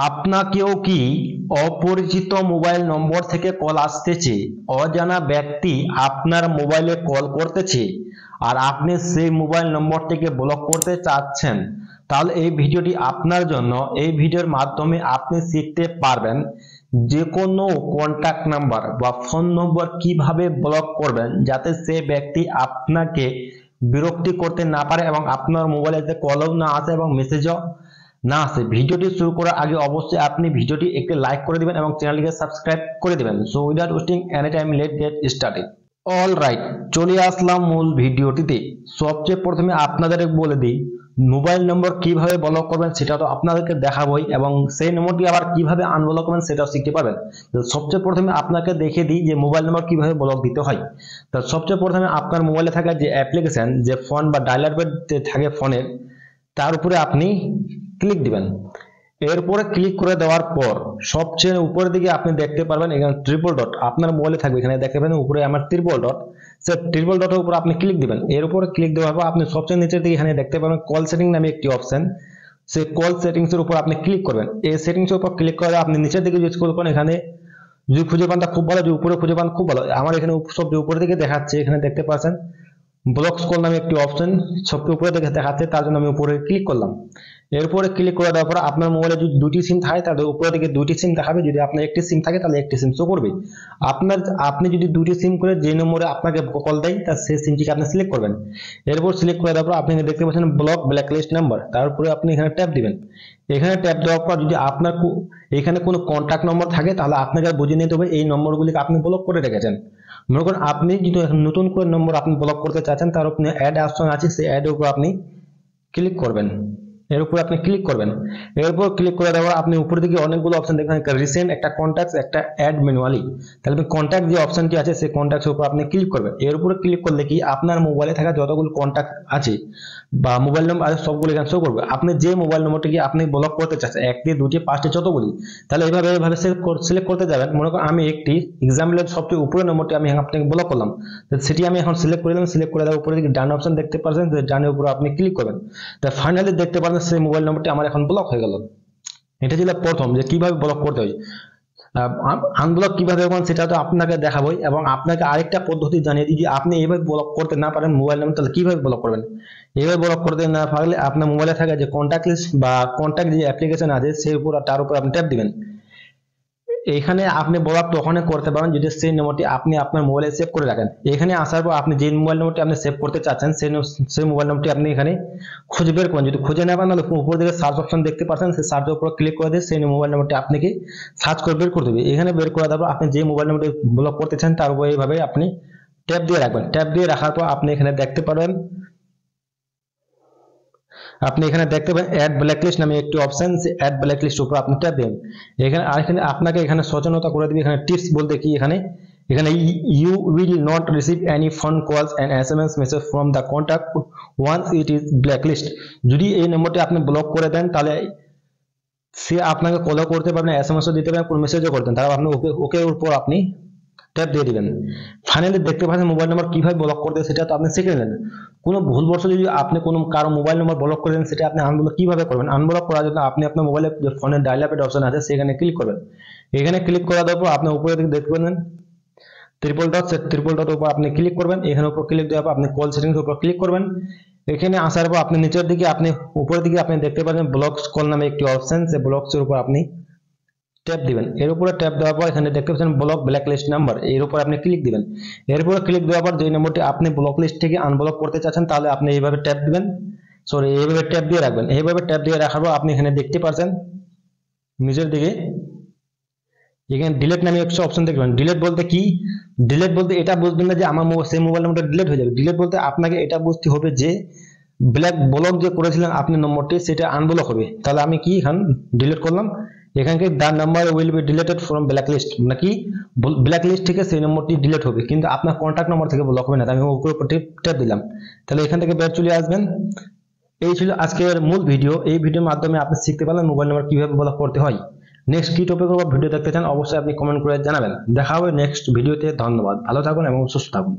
আপনাকেও কি অপরিচিত মোবাইল নম্বর থেকে কল আসতেছে? অজানা ব্যক্তি আপনার মোবাইলে কল করতেছে আর আপনি সেই মোবাইল নম্বরটিকে ব্লক করতে চাচ্ছেন? তাহলে এই ভিডিওটি আপনার জন্য। এই ভিডিওর মাধ্যমে আপনি শিখতে পারবেন যে কোনো কন্ট্যাক্ট নাম্বার বা ফোন নম্বর কিভাবে ব্লক করবেন যাতে সে ব্যক্তি আপনাকে বিরক্তি করতে না পারে এবং আপনার মোবাইলে যে কলও না আসে এবং মেসেজও না আসে। ভিডিওটি শুরু করার আগে অবশ্যই আপনি ভিডিওটি একটি লাইক করে দিবেন এবং চ্যানেলটিকে সাবস্ক্রাইব করে দিবেন। So without wasting any time late get started. All right, চলে আসলাম মূল ভিডিওটিতে। সবচেয়ে প্রথমে আপনাদের বলে দিই মোবাইল নম্বর কিভাবে ব্লক করবেন সেটা তো আপনাদেরকে দেখাবোই এবং সেই নম্বরটি আবার কিভাবে আনব্লক করবেন সেটাও শিখতে পারবেন। তো সবচেয়ে প্রথমে আপনাকে দেখিয়ে দিই যে মোবাইল নম্বর কিভাবে ব্লক দিতে হয়। তো সবচেয়ে প্রথমে আপনার মোবাইলে থাকা যে অ্যাপ্লিকেশন, যে ফোন বা ডায়ালার প্যাড থাকে ফোনের, তার উপরে আপনি ক্লিক দিবেন। এরপরে ক্লিক করে দেওয়ার পর সবচেয়ে উপরের দিকে আপনি দেখতে পারবেন এখানে ট্রিপল ডট আপনার মোবাইলে থাকবে। এখানে দেখতে পাবেন উপরে আমার ট্রিপল ডট, সেই ট্রিপল ডটের উপর আপনি ক্লিক দিবেন। এর উপরে ক্লিক দেওয়ার পর আপনি সবচেয়ে নিচের দিকে এখানে দেখতে পাবেন কল সেটিং নামে একটি অপশন। সেই কল সেটিংস এর উপর আপনি ক্লিক করবেন। এই সেটিংস এর উপর ক্লিক করে আপনি নিচের দিকে যদি স্ক্রল করেন এখানে যদি খুঁজে পান তা খুব ভালো, যদি উপরে খুঁজে পান খুব ভালো। আমার এখানে সবচেয়ে উপরের দিকে দেখাচ্ছে, এখানে দেখতে পাচ্ছেন ব্লক স্ক্রল নামে একটি অপশন সবচেয়ে উপরে দেখে দেখাচ্ছে, তার জন্য আমি উপরে ক্লিক করলাম। এরপরে ক্লিক করে দেওয়ার পর আপনার মোবাইলে যদি দুটি সিম থাকে তাহলে উপরে দিকে দুটি সিম দেখাবে, যদি আপনার একটি সিম থাকে তাহলে একটি সিম শো করবে। আপনি যদি দুটি সিম করে যে নম্বরে আপনাকে কল দেয় তার সেই সিমটিকে আপনি সিলেক্ট করবেন। এরপর সিলেক্ট করে দেওয়ার পর আপনি দেখতে পাচ্ছেন ব্লক ব্ল্যাকলিস্ট নাম্বার, তার উপরে আপনি এখানে ট্যাপ দিবেন। এখানে ট্যাপ দেওয়ার পর যদি আপনার এখানে কোনো কন্ট্যাক্ট নম্বর থাকে তাহলে আপনাকে বুঝে নিতে হবে এই নম্বরগুলিকে আপনি ব্লক করে রেখেছেন। মনে করেন আপনি যদি নতুন করে নম্বর আপনি ব্লক করতে চাচ্ছেন, তার উপরে অ্যাড অপশন আছে, সেই অ্যাড এর উপর আপনি ক্লিক করবেন। এর উপর আপনি ক্লিক করবেন। এরপর ক্লিক করে দেওয়ার আপনি উপর দিকে অনেকগুলো অপশন দেখবেন, একটা রিসেন্ট, একটা কন্ট্যাক্টস, একটা অ্যাড ম্যানুয়ালি। তাহলে আপনি কন্ট্যাক্ট যে অপশনটি আছে সেই কন্ট্যাক্টস এর উপর আপনি ক্লিক করবেন। এর উপরে ক্লিক করলে কি আপনার মোবাইলে থাকা যতগুলো কন্ট্যাক্ট আছে বা মোবাইল নম্বর আছে সবগুলো এখানে শো করবে। আপনি যে মোবাইল নম্বরটিকে আপনি ব্লক করতে চাচ্ছেন, একটি দুটি পাঁচটি যতগুলি, তাহলে এইভাবে সিলেক্ট করতে যাবেন। মনে করেন আমি একটি এক্সাম্পলের সবচেয়ে উপরের নম্বরটি আমি আপনাকে ব্লক করলাম, সেটি আমি এখন সিলেক্ট করে দিলাম। সিলেক্ট করে দেওয়ার উপরে দিকে ডান অপশন দেখতে পাচ্ছেন, ডানের উপর আপনি ক্লিক করবেন। তো ফাইনালি দেখতে পাচ্ছেন সেই মোবাইল নম্বরটি আমার এখন ব্লক হয়ে গেল। এটা ছিল প্রথম যে কিভাবে ব্লক করতে হয়। আনব্লক কিভাবে করবেন সেটা তো আপনাকে দেখাবোই এবং আপনাকে আরেকটা পদ্ধতি জানিয়ে দিই যে আপনি এইভাবে ব্লক করতে না পারেন মোবাইল নম্বর, তাহলে কিভাবে ব্লক করবেন। এইভাবে ব্লক করতে না পারলে আপনার মোবাইলে থাকা যে কন্ট্যাক্ট লিস্ট বা কন্ট্যাক্ট যে অ্যাপ্লিকেশন আছে সেই উপর তার উপর আপনি ট্যাপ দিবেন। এখানে আপনি ব্লক তখনই করতে পারেন যদি সেই নম্বরটি আপনি আপনার মোবাইলে সেভ করে রাখেন। এখানে আসার পর আপনি যে মোবাইল নম্বরটি আপনি সেভ করতে চাচ্ছেন সেই মোবাইল নম্বরটি আপনি এখানে খুঁজে বের করবেন। যদি খুঁজে না পান তাহলে উপর দিকে সার্চ অপশন দেখতে পাচ্ছেন, সেই সার্চের উপর ক্লিক করে দিয়ে সেই মোবাইল নম্বরটি আপনাকে সার্চ করে বের করে দেবে। এখানে বের করে দেওয়ার পর আপনি যে মোবাইল নম্বরটি ব্লক করতে চান তার উপর এইভাবে আপনি ট্যাপ দিয়ে রাখবেন। ট্যাপ দিয়ে রাখার পর আপনি এখানে দেখতে পারবেন, আপনি এখানে দেখতে পাবেন অ্যাড ব্ল্যাকলিস্ট নামে একটি অপশন, অ্যাড ব্ল্যাকলিস্ট উপর আপনি ট্যাপ দেন। এখানে আরেকখানে আপনাকে এখানে সচেতনতা করে দিবে। এখানে টিপস বলতে কি এখানে you will not receive any phone calls and SMS message from the contact once it is blacklist. যদি এই নম্বরটি আপনি ব্লক করে দেন তাহলে সে আপনাকে কলও করতে পারবেন, এসএমএসও দিতে পারবেন, কোনো মেসেজও করতেন, তারপর আপনি ওকে উপর আপনি ট্যাপ দিয়ে দিবেন। ফাইনালি দেখতে পাচ্ছেন মোবাইল নম্বর কিভাবে ব্লক করতে সেটা তো আপনি শিখে নিলেন। কোনো ভুলবশত যদি আপনি কোনো কারো মোবাইল নম্বর ব্লক করে দেন সেটা আপনি আনব্লক কিভাবে করবেন। আনব্লক করার জন্য আপনি আপনার মোবাইলে যে ফোনের ডায়াল প্যাড অপশন আছে সেখানে ক্লিক করবেন। এখানে ক্লিক করা দেওয়ার পর আপনি উপরে দিকে দেখতে পাবেন ট্রিপল ডট, সেই ট্রিপল ডট উপর আপনি ক্লিক করবেন। এখানে উপর ক্লিক দেওয়ার পর আপনি কল সেটিংস উপর ক্লিক করবেন। এখানে আসার পর আপনি নিচের দিকে আপনি উপরের দিকে আপনি দেখতে পাবেন ব্লক কল নামে একটি অপশন, সেই ব্লকস এর উপর আপনি ট্যাপ দিবেন। এর উপরে ট্যাপ দেওয়ার পর এখানে দেখতে পাচ্ছেন ব্লক ব্ল্যাকলিস্ট নাম্বার, এর উপর আপনি ক্লিক দিবেন। এরপরে ক্লিক দেওয়ার পর যে নম্বরটি আপনি ব্লক লিস্ট থেকে আনব্লক করতে চাচ্ছেন তাহলে আপনি এইভাবে ট্যাপ দিবেন, এইভাবে ট্যাপ দিয়ে রাখবেন। এইভাবে ট্যাপ দিয়ে রাখার পর আপনি এখানে দেখতে পাচ্ছেন নিচের দিকে এখানে ডিলিট নামে একটা অপশন দেখবেন। ডিলিট বলতে কি? ডিলিট বলতে এটা বুঝবেন না যে আমার সেই মোবাইল নম্বরটা ডিলিট হয়ে যাবে। ডিলিট বলতে আপনাকে এটা বুঝতে হবে যে ব্লক যে করেছিলেন আপনি নম্বরটি সেটা আনব্লক হবে। তাহলে আমি কি এখানে ডিলিট করলাম, এখানে the number will be deleted from blacklist, মানে কি ব্ল্যাকলিস্ট থেকে সেই নম্বরটি ডিলিট হবে কিন্তু আপনার কন্ট্যাক্ট নম্বর থেকে ব্লক হবে না। আমি উপরে ট্যাপ দিলাম, তাহলে এখান থেকে বের চলে আসবেন। এই ছিল আজকের মূল ভিডিও। এই ভিডিওর মাধ্যমে আপনি শিখতে পারলেন মোবাইল নম্বর কিভাবে ব্লক করতে হয়। নেক্সট কি টপিকের উপর ভিডিও দেখতে চান অবশ্যই আপনি কমেন্ট করে জানাবেন। দেখা হবে নেক্সট ভিডিওতে। ধন্যবাদ, ভালো থাকুন এবং সুস্থ থাকুন।